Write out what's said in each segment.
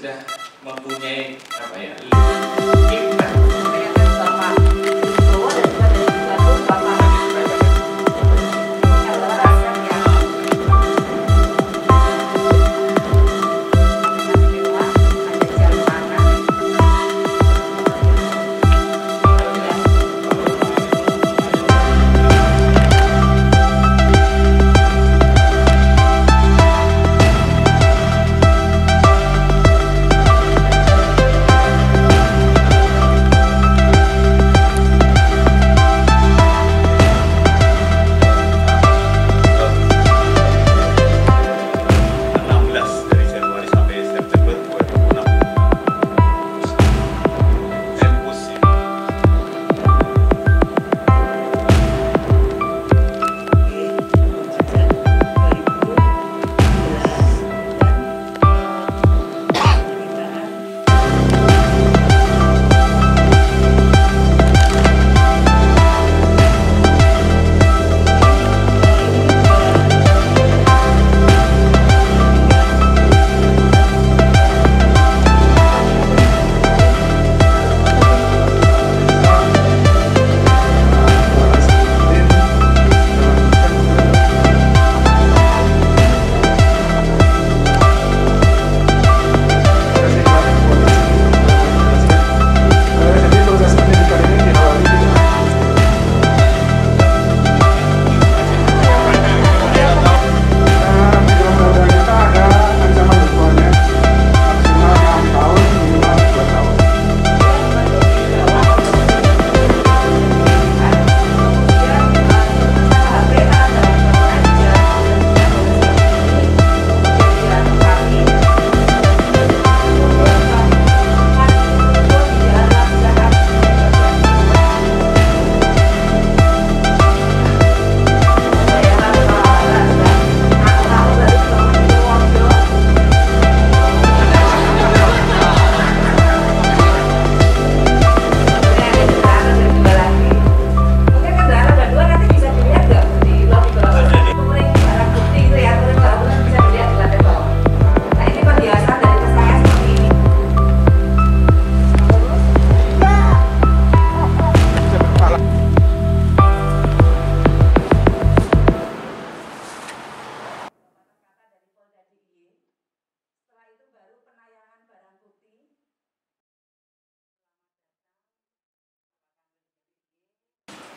sudah mempunyai apa ya?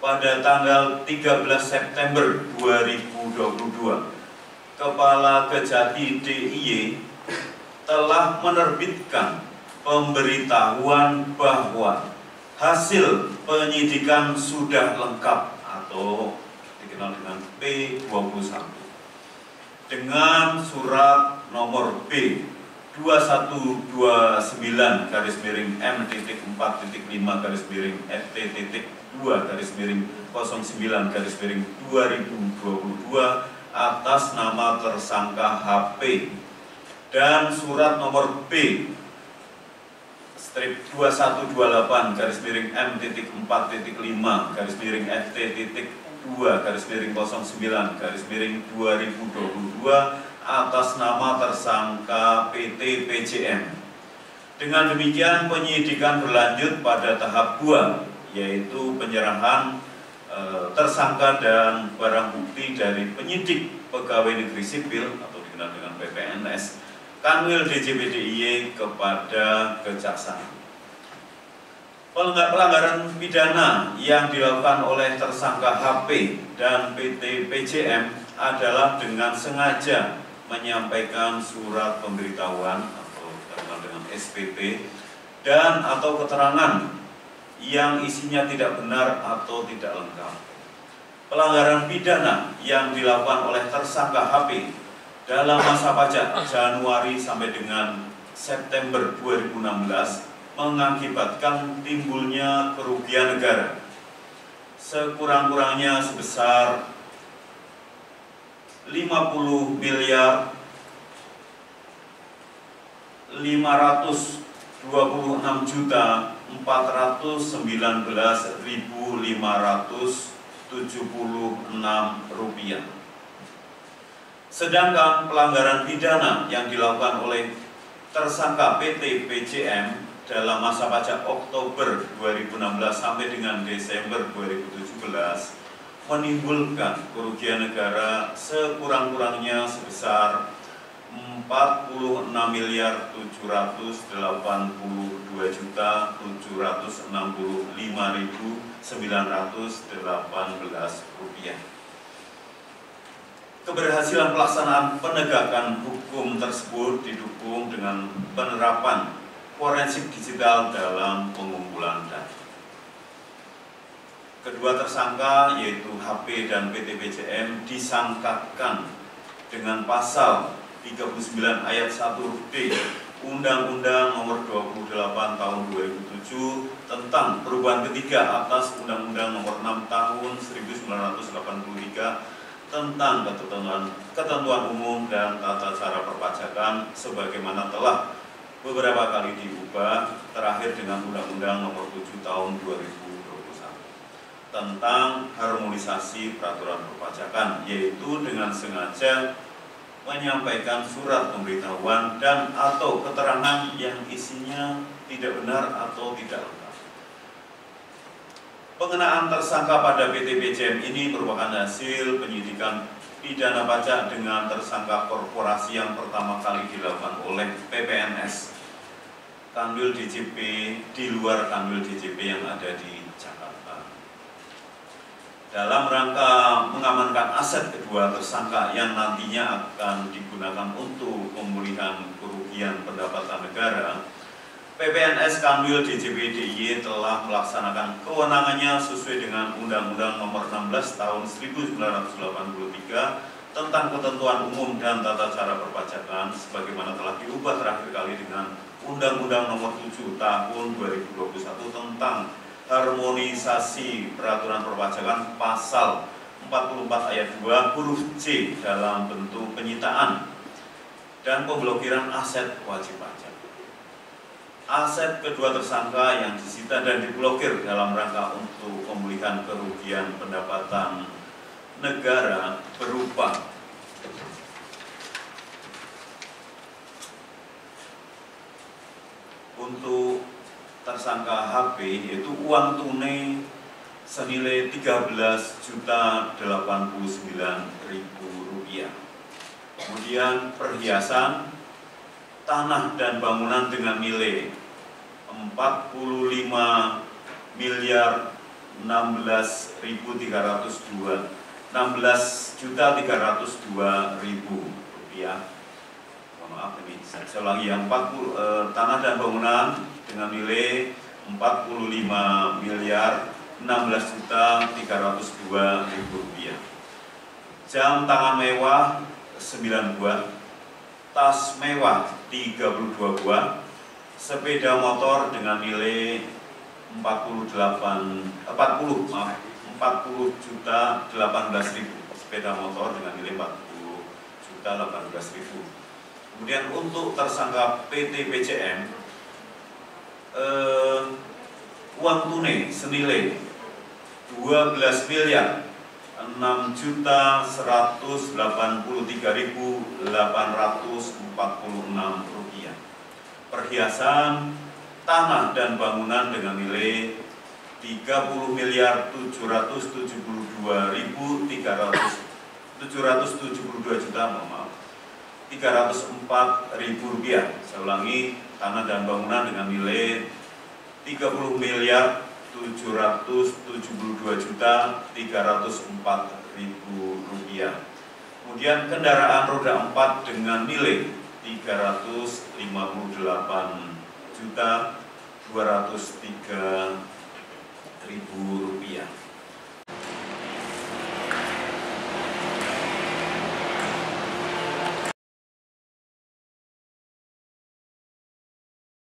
Pada tanggal 13 September 2022, Kepala Kejati DIY telah menerbitkan pemberitahuan bahwa hasil penyidikan sudah lengkap atau dikenal dengan P21 dengan surat nomor B 2129-FT.4.5-2-09-2022 atas nama tersangka HP dan surat nomor B 2128-M-4.FT.2-09-2022 atas nama tersangka PT PJM. Dengan demikian penyidikan berlanjut pada tahap 2, yaitu penyerahan tersangka dan barang bukti dari penyidik pegawai negeri sipil atau dikenal dengan PPNS Kanwil DJP DIY kepada kejaksaan. Pelanggaran pidana yang dilakukan oleh tersangka HP dan PT PJM adalah dengan sengaja menyampaikan surat pemberitahuan atau terkenal dengan SPP dan atau keterangan yang isinya tidak benar atau tidak lengkap. Pelanggaran pidana yang dilakukan oleh tersangka HP dalam masa pajak Januari sampai dengan September 2016 mengakibatkan timbulnya kerugian negara sekurang-kurangnya sebesar 50.419.576 rupiah. Sedangkan pelanggaran pidana yang dilakukan oleh tersangka PT PCM dalam masa pajak Oktober 2016 sampai dengan Desember 2017 menimbulkan kerugian negara sekurang-kurangnya sebesar 46.765.918 rupiah. Keberhasilan pelaksanaan penegakan hukum tersebut didukung dengan penerapan forensik digital dalam pengumpulan data. Kedua tersangka yaitu HP dan PT PCM disangkakan dengan pasal 39 ayat 1 D Undang-Undang Nomor 28 Tahun 2007 tentang perubahan ketiga atas Undang-Undang Nomor 6 Tahun 1983 tentang ketentuan umum dan tata cara perpajakan sebagaimana telah beberapa kali diubah, terakhir dengan Undang-Undang Nomor 7 Tahun 2021 tentang harmonisasi peraturan perpajakan, yaitu dengan sengaja menyampaikan surat pemberitahuan dan atau keterangan yang isinya tidak benar atau tidak lengkap. Pengenaan tersangka pada PT PCM ini merupakan hasil penyidikan pidana pajak dengan tersangka korporasi yang pertama kali dilakukan oleh PPNS Kanwil DJP di luar Kanwil DJP yang ada di Jakarta. Dalam rangka mengamankan aset kedua tersangka yang nantinya akan digunakan untuk pemulihan kerugian pendapatan negara, PPNS Kanwil DJP DIY telah melaksanakan kewenangannya sesuai dengan Undang-Undang Nomor 16 Tahun 1983 tentang ketentuan umum dan tata cara perpajakan sebagaimana telah diubah terakhir kali dengan Undang-Undang Nomor 7 Tahun 2021 tentang harmonisasi peraturan perpajakan pasal 44 ayat 2 huruf C dalam bentuk penyitaan dan pemblokiran aset wajib pajak. Aset kedua tersangka yang disita dan diblokir dalam rangka untuk pemulihan kerugian pendapatan negara berupa untuk tersangka HP yaitu uang tunai senilai Rp13.089.000, kemudian perhiasan, tanah dan bangunan dengan nilai Rp16.302.000. Maaf ini saya ulangi ya, tanah dan bangunan dengan nilai Rp45.016.302.000. Jam tangan mewah 9 buah, tas mewah 32 buah, sepeda motor dengan nilai 40.018.000, sepeda motor dengan nilai 40.018.000. Kemudian untuk tersangka PT PCM, uang tunai senilai Rp12.183.846. Perhiasan, tanah dan bangunan dengan nilai Rp30.772.304.000. Saya ulangi, tanah dan bangunan dengan nilai Rp30.772.304.000. Kemudian kendaraan roda 4 dengan nilai Rp358.203.000.